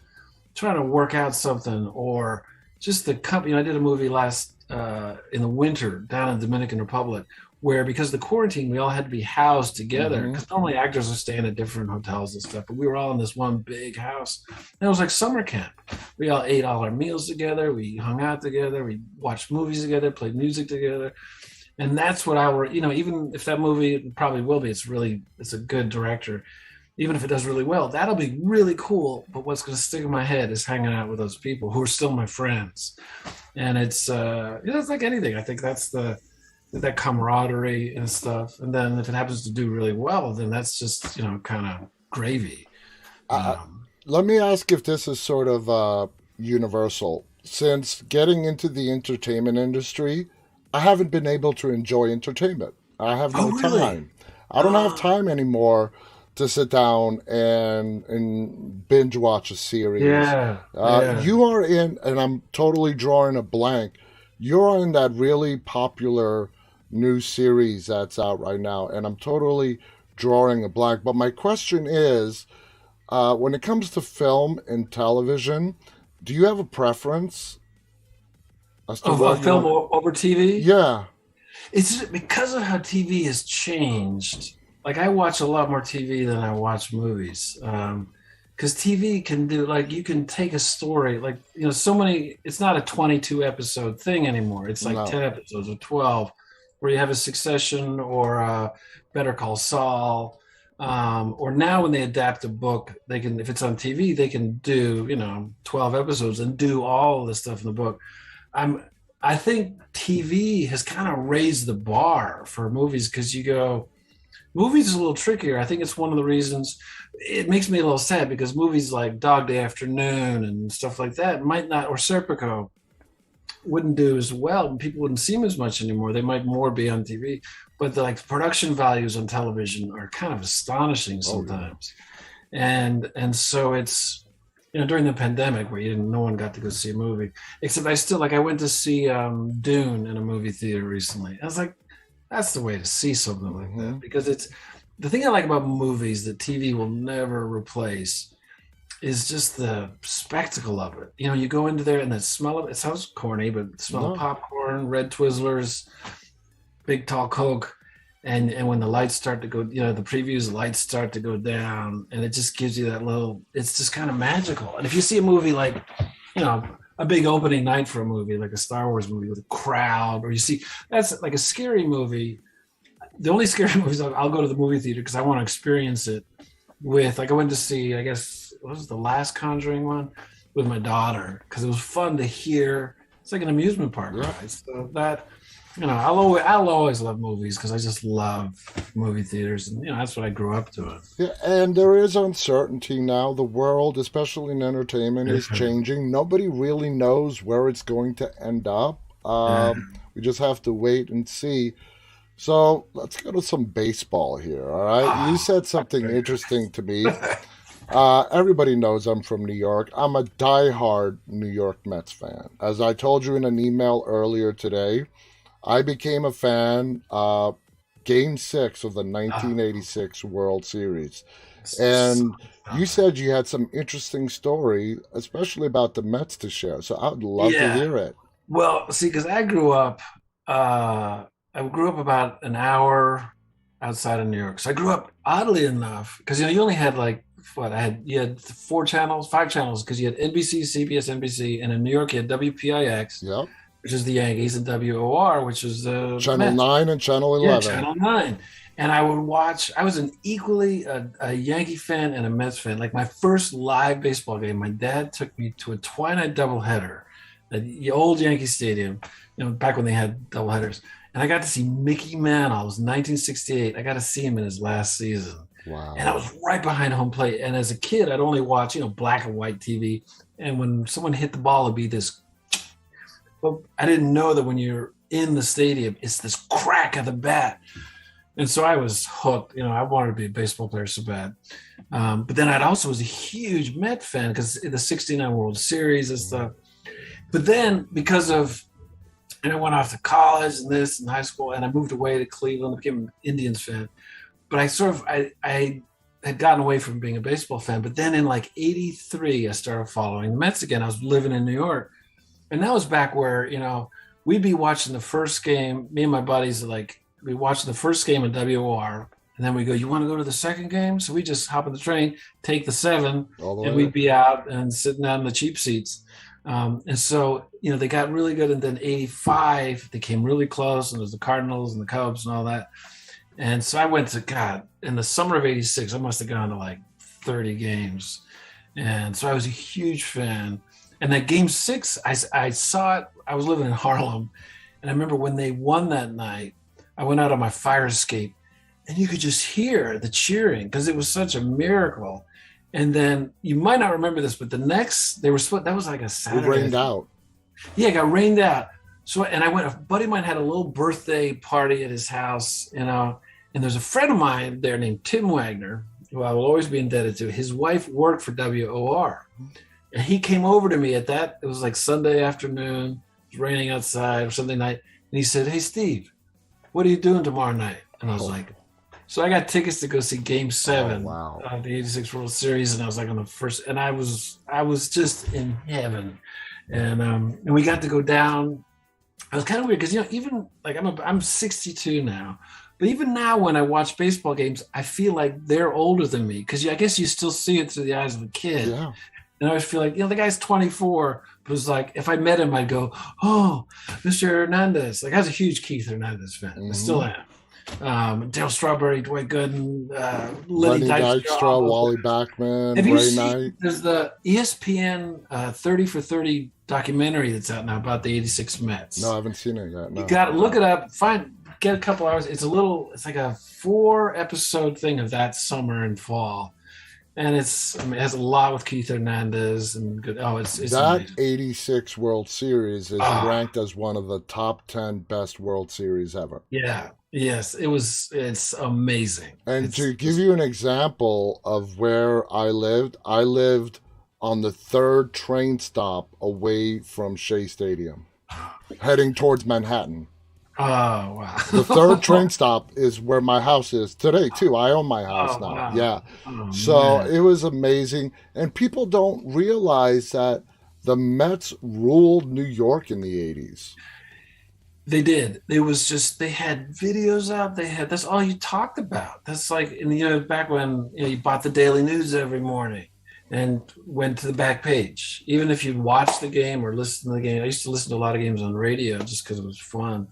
trying to work out something, or just the company. I did a movie last in the winter down in the Dominican Republic where because of the quarantine we all had to be housed together Mm-hmm. because normally actors are staying at different hotels and stuff, but we were all in this one big house, and it was like summer camp. We all ate all our meals together, we hung out together, we watched movies together, played music together. And that's what even if that movie, it probably will be, it's a good director, even if it does really well, that'll be really cool. But what's going to stick in my head is hanging out with those people who are still my friends. And it's like anything. I think that's that camaraderie and stuff. And then if it happens to do really well, then that's just kind of gravy. I, Um, Let me ask if this is sort of universal. Since getting into the entertainment industry, I haven't been able to enjoy entertainment. I have oh, no really? time. I don't have time anymore to sit down and binge watch a series. Yeah, yeah. You are in, and I'm totally drawing a blank. You're in that really popular new series that's out right now, and I'm totally drawing a blank. But my question is, when it comes to film and television, do you have a preference? as to Of what a you film want. over TV? Yeah. It's because of how TV has changed. Like I watch a lot more TV than I watch movies. Because TV can do like you can take a story like so many. It's not a 22 episode thing anymore. It's like No. 10 episodes or 12, where you have a Succession or Better Call Saul. Or now when they adapt a book, they can if it's on TV, they can do 12 episodes and do all of the stuff in the book. I'm I think TV has kind of raised the bar for movies because you go movies is a little trickier. I think it's one of the reasons it makes me a little sad because movies like Dog Day Afternoon and stuff like that might not, or Serpico wouldn't do as well, and people wouldn't see them as much anymore. They might more be on TV, but the like production values on television are kind of astonishing sometimes. And so it's during the pandemic where no one got to go see a movie, except I went to see Dune in a movie theater recently. I was like, that's the way to see something like that, because it's the thing I like about movies that TV will never replace is just the spectacle of it. You go into there and the smell of it sounds corny, but the smell of popcorn, red Twizzlers, big tall Coke, and when the lights start to go, the previews lights start to go down, and it just gives you that little. It's just kind of magical. And if you see a movie like, a big opening night for a movie like a Star Wars movie with a crowd, or you see that's like a scary movie. The only scary movies I'll go to the movie theater because I want to experience it with. Like I went to see, I guess, what was the last Conjuring one with my daughter because it was fun to hear. It's like an amusement park ride. So that. I'll always love movies because I just love movie theaters, and that's what I grew up doing. Yeah, and there is uncertainty now. The world, especially in entertainment, is changing. Nobody really knows where it's going to end up. We just have to wait and see. So let's go to some baseball here, all right? You said something interesting to me. Everybody knows I'm from New York. I'm a diehard New York Mets fan. As I told you in an email earlier today, I became a fan Game 6 of the 1986 World Series. And you said you had some interesting story, especially about the Mets to share. So I would love to hear it. Well, see, because I grew up about an hour outside of New York. So I grew up, oddly enough, because you only had you had 5 channels, because you had NBC, CBS, NBC, and in New York you had WPIX. Yep. Which is the Yankees, and WOR, which is the Channel 9 and Channel 11. Yeah, Channel 9. And I would watch, I was equally a Yankee fan and a Mets fan. Like my first live baseball game, my dad took me to a twilight doubleheader at the old Yankee Stadium, back when they had doubleheaders. And I got to see Mickey Mantle. It was 1968. I got to see him in his last season. Wow. And I was right behind home plate. And as a kid, I'd only watch, black and white TV. And when someone hit the ball, it'd be this. But I didn't know that when you're in the stadium, it's this crack of the bat. And so I was hooked. I wanted to be a baseball player so bad. But then I also was a huge Met fan because the 69 World Series and stuff. But then because of, I went off to college and this and high school, and I moved away to Cleveland, I became an Indians fan. But I had gotten away from being a baseball fan. But then in like 83, I started following the Mets again. I was living in New York. And that was back where, we'd be watching the first game. Me and my buddies, we watched the first game of WOR. And then we go, you want to go to the second game? So we just hop on the train, take the 7, and we'd be out and sitting out in the cheap seats. And so, they got really good. And then 85, they came really close. And there's the Cardinals and the Cubs and all that. And so I went to, in the summer of 86, I must have gone to 30 games. And so I was a huge fan. And that Game 6, I saw it. I was living in Harlem. And I remember when they won that night, I went out on my fire escape. And you could just hear the cheering because it was such a miracle. And then you might not remember this, but the next, they were split. That was like a Saturday. It rained out. Yeah, it got rained out. So, and I went, a buddy of mine had a little birthday party at his house, and there's a friend of mine there named Tim Wagner, who I will always be indebted to. His wife worked for WOR. And he came over to me it was like Sunday afternoon, it was raining outside or Sunday night. And he said, hey, Steve, what are you doing tomorrow night? And I was like, so I got tickets to go see Game 7 of the 86 World Series. And I was on the first, and I was just in heaven. And we got to go down it was kind of weird because even like I'm 62 now, but even now when I watch baseball games, I feel like they're older than me because I guess you still see it through the eyes of a kid. Yeah. And I always feel like, the guy's 24, but it's like if I met him, I'd go, "Oh, Mr. Hernandez." Like I was a huge Keith Hernandez fan. I still Mm-hmm. am. Dale Strawberry, Dwight Gooden, Lenny Lenny Dykstra, all Dykstra, those Wally guys. Backman, Have you Ray seen? Knight. There's the ESPN 30 for 30 documentary that's out now about the '86 No, I Mets. haven't seen it yet. You No. got to look it up. Get a couple hours. It's like a 4 episode thing of that summer and fall, and it has a lot with Keith Hernandez and good. Oh, it's That amazing. 86 World Series is Ah, ranked as one of the top 10 best World Series ever. yeah, yes, it's amazing. And It's to give you an example of where I lived on the third train stop away from Shea Stadium, heading towards Manhattan. oh The third wow. train stop is where my house is today, too. I own my house Oh now. wow. Yeah. Oh So man. it was amazing. And people don't realize that the Mets ruled New York in the 80s. They did. It was just they had videos out. That's all you talked about. That's like back when you bought the Daily News every morning and went to the back page. Even if you'd watch the game or listen to the game. I used to listen to a lot of games on radio just because it was fun.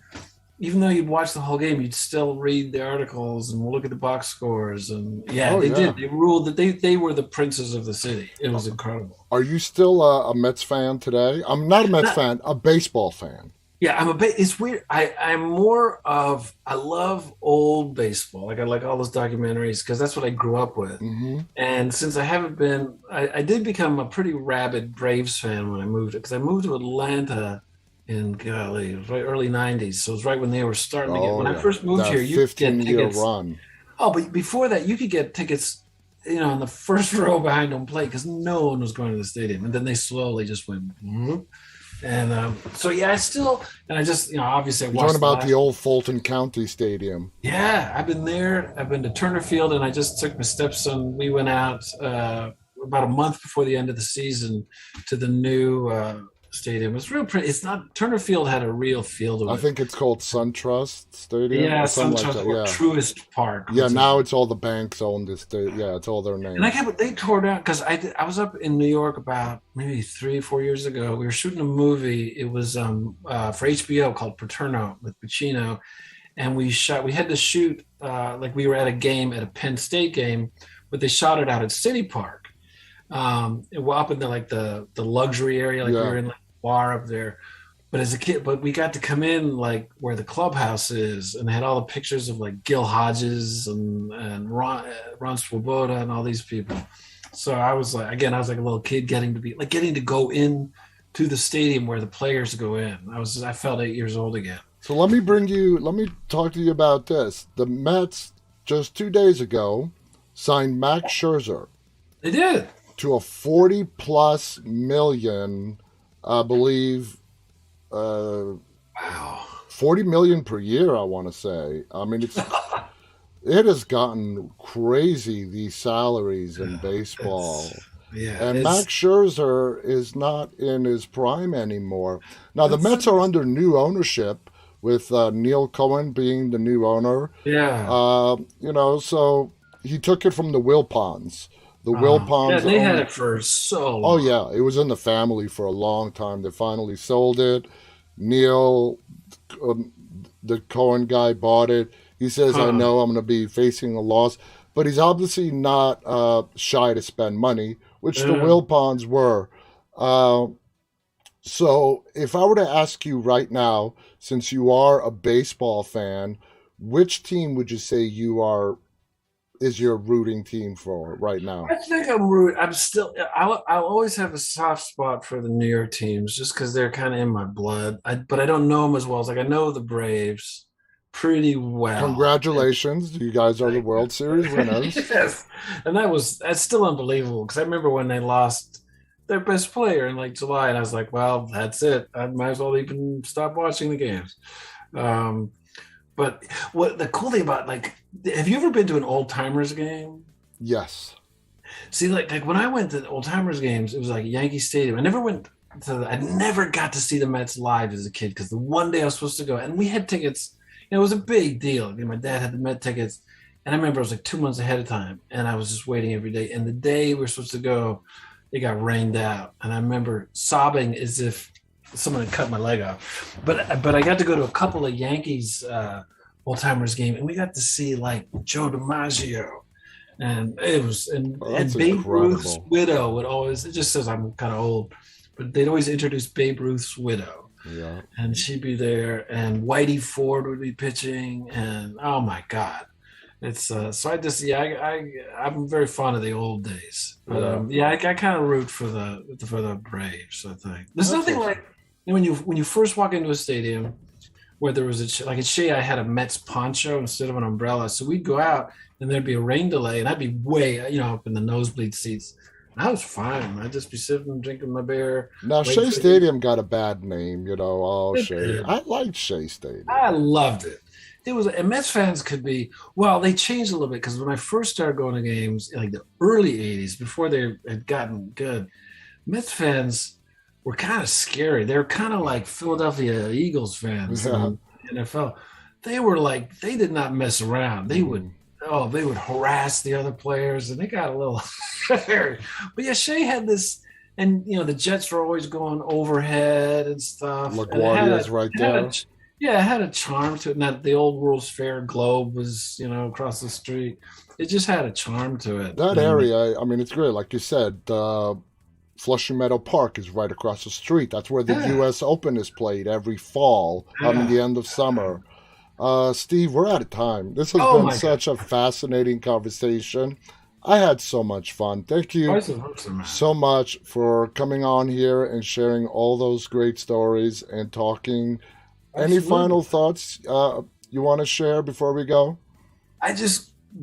Even though you'd watch the whole game, you'd still read the articles and look at the box scores. And yeah, Oh, they yeah. did. They ruled that they were the princes of the city. It was incredible. Are you still a Mets fan today? I'm not a Mets fan, a baseball fan. Yeah, I'm a bit. It's weird. I'm more of. I love old baseball. Like I like all those documentaries because that's what I grew up with. Hmm. And since I haven't been, I did become a pretty rabid Braves fan when I moved because I moved to Atlanta in golly, it was right early '90s. So it was right when they were starting to get. Oh, When I yeah. first moved That here, you could get 15-year tickets. run. Oh, but before that, you could get tickets. In the first row behind home plate because no one was going to the stadium, and then they slowly just went. Whoop. And so yeah, I still and I just obviously I You're talking watched the about the last. old Fulton County Stadium. Yeah, I've been there. I've been to Turner Field, and I just took my stepson. We went out about a month before the end of the season to the new stadium. It's real pretty. It's not Turner Field had a real feel to I it. think it's called SunTrust Stadium Yeah, or something like Sunshine that. or Yeah. Truist Park. Yeah, What's it? now it's all the banks own this. Yeah, it's all their And names. they tore down because I was up in New York about maybe 3 or 4 years ago. We were shooting a movie. It was for HBO called Paterno with Pacino, and we had to shoot like we were at a game at a Penn State game, but they shot it out at City Park. We're up in the luxury area, like we Yeah. were in like a bar up there. But as a kid, but we got to come in like where the clubhouse is, and they had all the pictures of like Gil Hodges and Ron Swoboda and all these people. So I was like, again, I was like a little kid getting to go in to the stadium where the players go in. I felt 8 years old again. So let me talk to you about this. The Mets just 2 days ago signed Max Scherzer They did. to a 40 plus million, I believe, uh, Wow. 40 million per year, I want to say. I mean, it has gotten crazy, these salaries in It's baseball. yeah, And it's Max Scherzer is not in his prime anymore. Now, the that's Mets are under new ownership with Neil Cohen being the new owner. yeah. So he took it from the Wilpons. The Yeah, Wilpons they had owned. it for so Oh, long. yeah, it was in the family for a long time. They finally sold it. Neil, um, the Cohen guy, bought it. He says, I Huh. know I'm going to be facing a loss, but he's obviously not shy to spend money, which the Yeah. Wilpons were. Uh, so if I were to ask you right now, since you are a baseball fan, which team would you say is your rooting team for right now? I think I'm root. I'm still. I'll always have a soft spot for the New York teams, just because they're kind of in my blood. But I don't know them as well. It's like I know the Braves pretty well. And Congratulations, you guys are the like, World Series winners. yes, and that's still unbelievable because I remember when they lost their best player in like July, and I was like, well, that's it. I might as well even stop watching the games. Um, but what the cool thing about like, have you ever been to an old timers game? Yes. See, like when I went to old timers games, it was like Yankee Stadium. I never went. I never got to see the Mets live as a kid because the one day I was supposed to go, and we had tickets. It was a big deal. My dad had the Met tickets, and I remember it was like 2 months ahead of time, and I was just waiting every day. And the day we were supposed to go, it got rained out, and I remember sobbing as if someone had cut my leg off. But I got to go to a couple of Yankees old timers game, and we got to see like Joe DiMaggio, and it was and Babe Ruth's widow would always. It just says I'm kind of old, but they'd always introduce Babe Ruth's widow. Yeah. And she'd be there, and Whitey Ford would be pitching, and oh my God. It's so I just I'm very fond of the old days, but I kind of root for the Braves. I think there's nothing like when you first walk into a stadium where there was like at Shea, I had a Mets poncho instead of an umbrella, so we'd go out and there'd be a rain delay, and I'd be way up in the nosebleed seats. And I was fine. I'd just be sitting drinking my beer. Now Shea Stadium got a bad name, Shea. I liked Shea Stadium. I loved it. It was, and Mets fans could be, well, they changed a little bit because when I first started going to games in like the early 80s, before they had gotten good, Mets fans were kind of scary. They were kind of like Philadelphia Eagles fans in the NFL. They were like, they did not mess around. They would harass the other players, and they got a little scary. But yeah, Shea had this, and the Jets were always going overhead and stuff. LaGuardia's right there. Yeah, it had a charm to it. And the old World's Fair Globe was, across the street. It just had a charm to it. That area, I mean, it's great. Like you said, Flushing Meadow Park is right across the street. That's where the U.S. Open is played every fall, the end of summer. Steve, we're out of time. This has been such a fascinating conversation. I had so much fun. Thank you so much for coming on here and sharing all those great stories and talking. Absolutely. Any final thoughts you want to share before we go?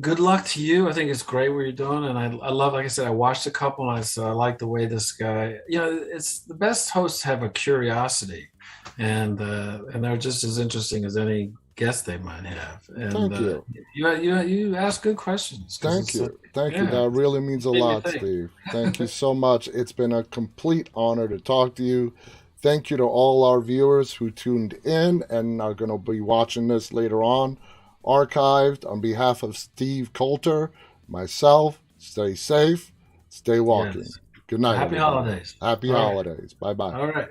Good luck to you. I think it's great what you're doing. And I love, like I said, I watched a couple and I like the way this guy, it's the best hosts have a curiosity and they're just as interesting as any guest they might have. And thank you. You ask good questions. Thank you. That really means a lot, Steve. Thank you so much. It's been a complete honor to talk to you. Thank you to all our viewers who tuned in and are going to be watching this later on, archived. On behalf of Steve Coulter, myself, stay safe, stay walking. Yes. Good night. Happy holidays. Happy holidays. Bye-bye. All right.